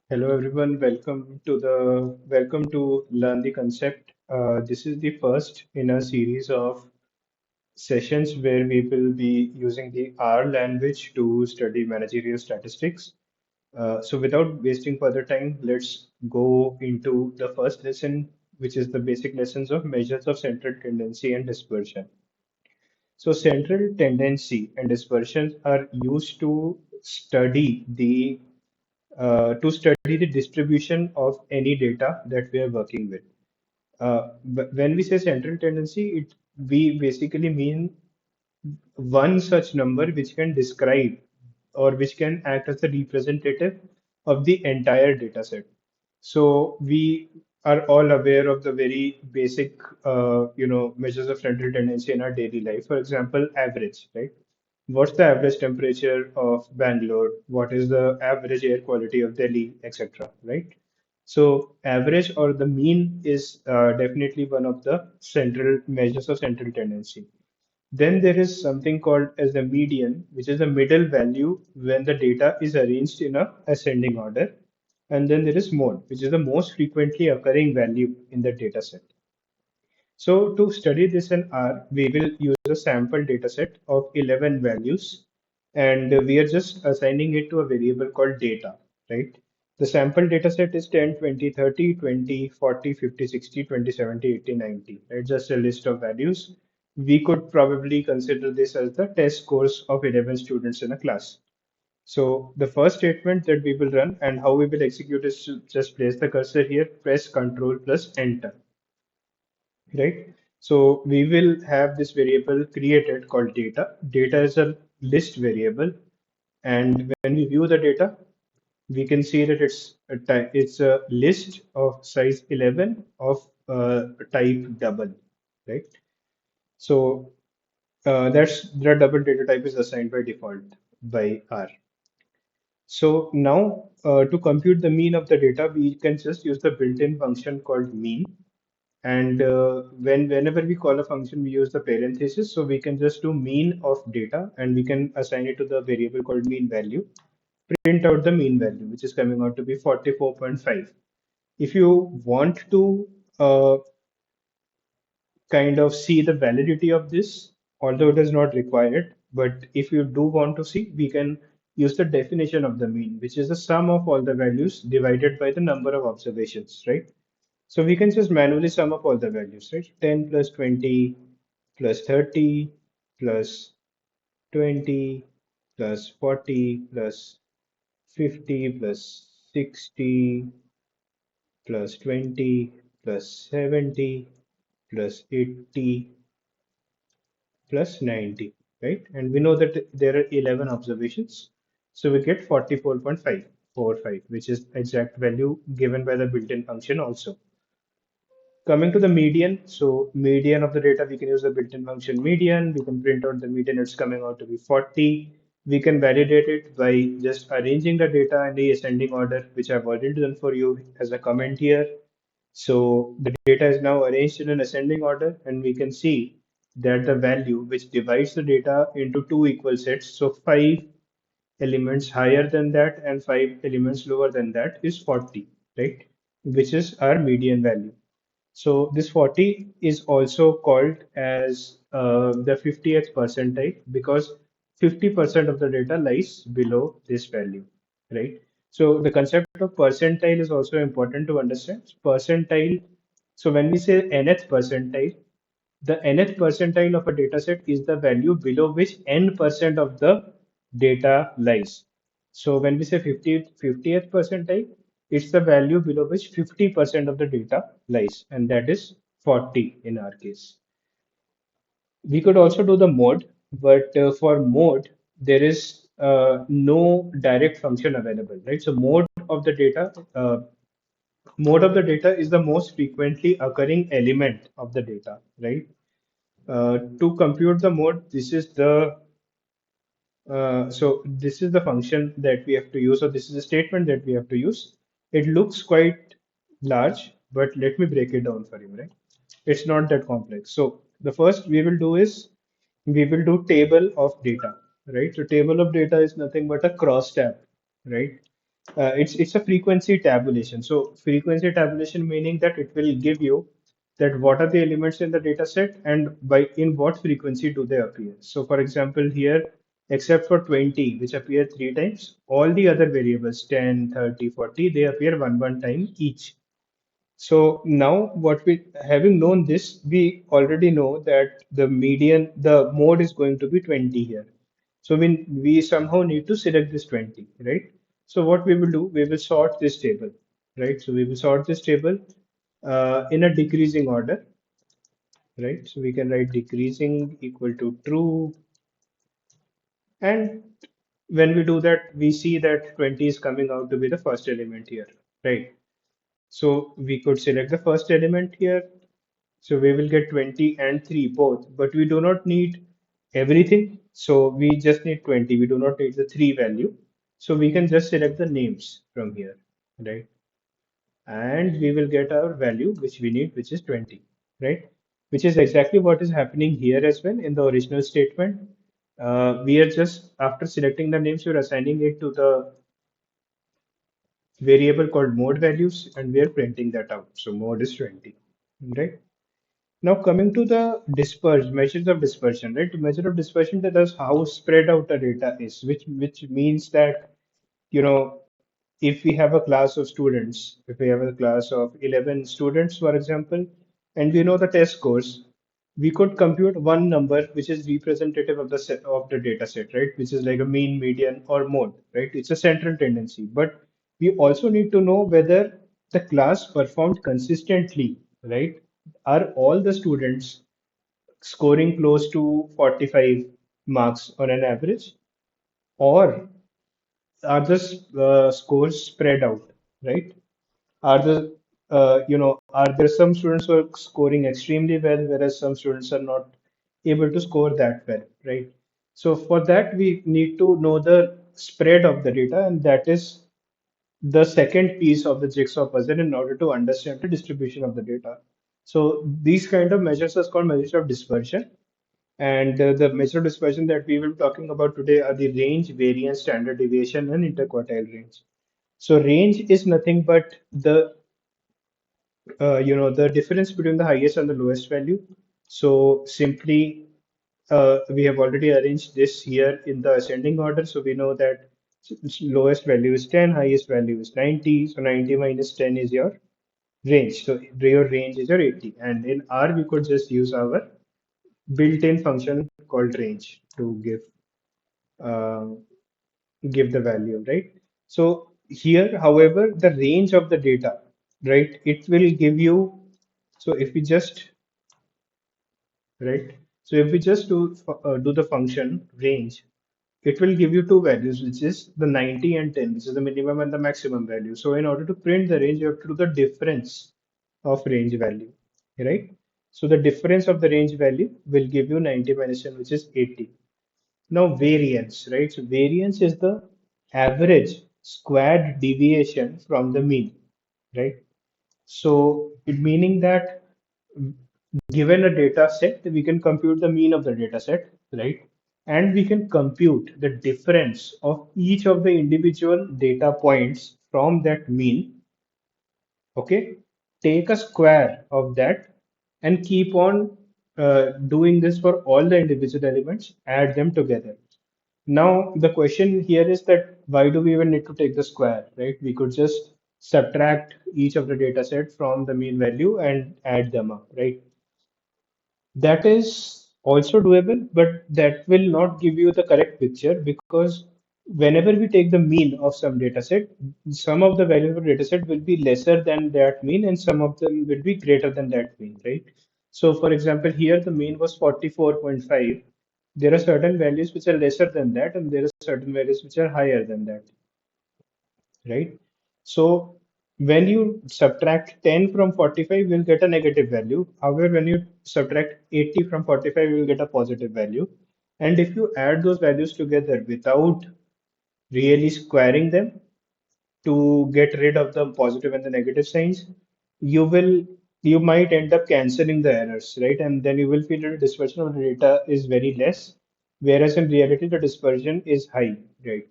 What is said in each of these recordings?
Hello everyone, welcome to Learn the Concept. This is the first in a series of sessions where we will be using the R language to study managerial statistics. So without wasting further time, let's go into the first lesson, which is the basic lessons of measures of central tendency and dispersion. So central tendency and dispersion are used to study the distribution of any data that we are working with. When we say central tendency, we basically mean one such number which can describe or which can act as a representative of the entire data set. So we are all aware of the very basic, measures of central tendency in our daily life. For example, average, right? What's the average temperature of Bangalore? What is the average air quality of Delhi, etc. Right? So average or the mean is definitely one of the central measures of central tendency. Then there is something called as the median, which is the middle value when the data is arranged in a ascending order. And then there is mode, which is the most frequently occurring value in the data set. So to study this in R, we will use a sample data set of 11 values, and we are just assigning it to a variable called data, right? The sample data set is 10, 20, 30, 20, 40, 50, 60, 20, 70, 80, 90, right? Just a list of values. We could probably consider this as the test scores of 11 students in a class. So the first statement that we will run and how we will execute is to just place the cursor here, press Control plus Enter, right? So we will have this variable created called data. Data is a list variable, and when we view the data, we can see that it's a list of size 11 of type double, right? So that's the double data type is assigned by default by R. So now to compute the mean of the data, we can just use the built-in function called mean. And whenever we call a function, we use the parenthesis. So we can just do mean of data and we can assign it to the variable called mean value. Print out the mean value, which is coming out to be 44.5. If you want to kind of see the validity of this, although it is not required, but if you do want to see, we can use the definition of the mean, which is the sum of all the values divided by the number of observations, right? So we can just manually sum up all the values, right? 10 plus 20 plus 30 plus 20 plus 40 plus 50 plus 60 plus 20 plus 70 plus 80 plus 90, right? And we know that there are 11 observations. So we get 44.545, which is exact value given by the built-in function also. Coming to the median, so median of the data, we can use the built-in function median. We can print out the median, it's coming out to be 40. We can validate it by just arranging the data in the ascending order, which I've already done for you as a comment here. So the data is now arranged in an ascending order, and we can see that the value which divides the data into two equal sets, so five elements higher than that and five elements lower than that is 40, right? Which is our median value. So this 40 is also called as the 50th percentile because 50% of the data lies below this value, right? So the concept of percentile is also important to understand. Percentile, so when we say nth percentile, the nth percentile of a data set is the value below which n% of the data lies. So when we say 50th percentile, it's the value below which 50% of the data lies, and that is 40 in our case. We could also do the mode, but for mode, there is no direct function available, right? So mode of the data is the most frequently occurring element of the data, right? To compute the mode, this is the function that we have to use, or this is a statement that we have to use. It looks quite large, but let me break it down for you, right? It's not that complex. So the first we will do is we will do table of data, right? So table of data is nothing but a cross tab, right? It's a frequency tabulation. So frequency tabulation meaning that it will give you that what are the elements in the data set and by in what frequency do they appear. So for example, here, except for 20, which appear three times, all the other variables, 10, 30, 40, they appear one time each. So now what we having known this, we already know that the mode is going to be 20 here. So we somehow need to select this 20, right? So what we will do, we will sort this table, right? So we will sort this table in a decreasing order, right? So we can write decreasing equal to true. And when we do that, we see that 20 is coming out to be the first element here, right? So we could select the first element here. So we will get 20 and 3 both, but we do not need everything. So we just need 20. We do not need the 3 value. So we can just select the names from here, right? And we will get our value which we need, which is 20, right? Which is exactly what is happening here as well in the original statement. We are just, after selecting the names, we're assigning it to the variable called mode values and we are printing that out. So mode is 20, right? Now coming to the measures of dispersion, right? The measure of dispersion tells us how spread out the data is, which means that, you know, if we have a class of students, if we have a class of 11 students, for example, and we know the test scores, we could compute one number which is representative of the set of the data set, right? Which is like a mean, median, or mode, right? It's a central tendency. But we also need to know whether the class performed consistently, right? Are all the students scoring close to 45 marks on an average, or are the scores spread out, right? Are are there some students who are scoring extremely well, whereas some students are not able to score that well, right? So for that, we need to know the spread of the data, and that is the second piece of the jigsaw puzzle in order to understand the distribution of the data. So these kind of measures are called measures of dispersion. And the measure of dispersion that we will be talking about today are the range, variance, standard deviation, and interquartile range. So range is nothing but the difference between the highest and the lowest value. So simply, we have already arranged this here in the ascending order. So we know that lowest value is 10, highest value is 90. So 90 minus 10 is your range. So your range is your 80. And in R, we could just use our built-in function called range to uh, give the value, right? So here, however, the range of the data, right, it will give you. So if we just right, so if we just do the function range, it will give you two values, which is the 90 and 10, which is the minimum and the maximum value. So in order to print the range, you have to do the difference of range value, right? So the difference of the range value will give you 90 minus 10, which is 80. Now variance, right? So variance is the average squared deviation from the mean, right? So it meaning that given a data set, we can compute the mean of the data set, right? And we can compute the difference of each of the individual data points from that mean, okay? Take a square of that and keep on doing this for all the individual elements, add them together. Now, the question here is that why do we even need to take the square, right? We could just subtract each of the data set from the mean value and add them up, right? That is also doable, but that will not give you the correct picture because whenever we take the mean of some data set, some of the values of the data set will be lesser than that mean and some of them will be greater than that mean, right? So for example, here the mean was 44.5. There are certain values which are lesser than that and there are certain values which are higher than that, right? So when you subtract 10 from 45, you'll get a negative value. However, when you subtract 80 from 45, you'll get a positive value. And if you add those values together without really squaring them to get rid of the positive and the negative signs, you will you might end up canceling the errors, right? And then you will feel that the dispersion of the data is very less, whereas in reality the dispersion is high, right?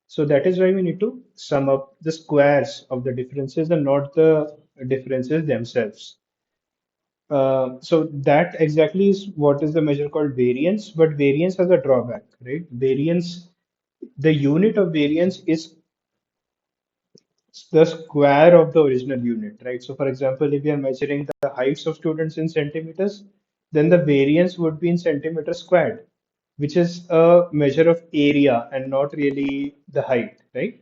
So that is why we need to sum up the squares of the differences and not the differences themselves. So that exactly is what is the measure called variance, but variance has a drawback, right? Variance, the unit of variance is the square of the original unit, right? So, for example, if we are measuring the heights of students in centimeters, then the variance would be in centimeters squared, which is a measure of area and not really the height, right?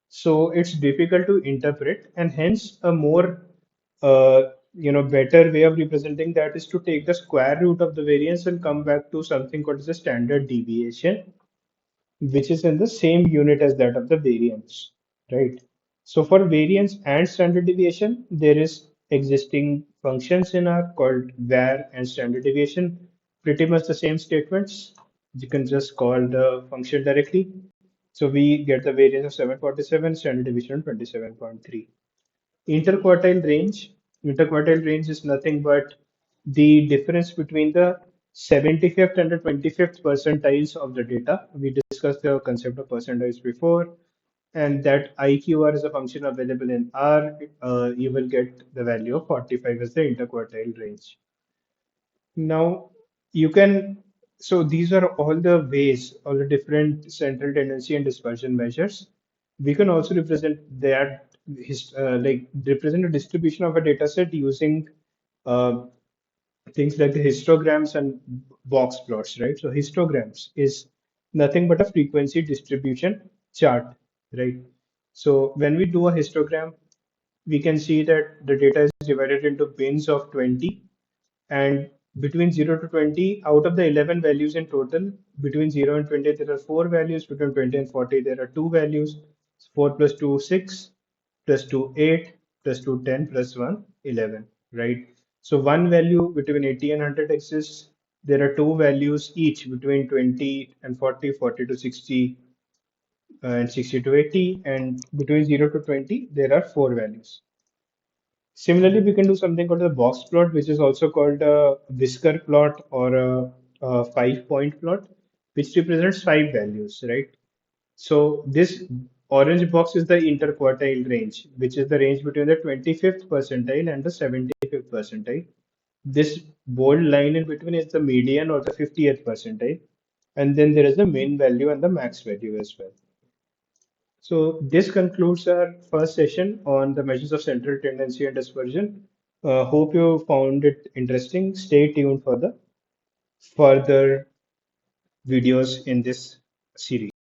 So it's difficult to interpret, and hence a more better way of representing that is to take the square root of the variance and come back to something called as a standard deviation, which is in the same unit as that of the variance, right? So for variance and standard deviation, there is existing functions in R called var and standard deviation, pretty much the same statements. You can just call the function directly. So we get the variance of 747, standard deviation 27.3. Interquartile range. Interquartile range is nothing but the difference between the 75th and the 25th percentiles of the data. We discussed the concept of percentiles before, and that IQR is a function available in R. You will get the value of 45 as the interquartile range. Now, you can, so these are all the ways, all the different central tendency and dispersion measures. We can also represent that, like represent a distribution of a data set using uh, things like the histograms and box plots, right? So histograms is nothing but a frequency distribution chart, right? So when we do a histogram, we can see that the data is divided into bins of 20, and between 0 to 20, out of the 11 values in total, between 0 and 20, there are four values. Between 20 and 40, there are two values. 4 plus 2, 6, plus 2, 8, plus 2, 10, plus 1, 11, right? So one value between 80 and 100 exists. There are two values each between 20 and 40, 40 to 60, and 60 to 80. And between 0 to 20, there are four values. Similarly, we can do something called a box plot, which is also called a whisker plot or a 5-point plot, which represents five values, right? So this orange box is the interquartile range, which is the range between the 25th percentile and the 75th percentile. This bold line in between is the median or the 50th percentile. And then there is the mean value and the max value as well. So this concludes our first session on the measures of central tendency and dispersion. Hope you found it interesting. Stay tuned for the further videos in this series.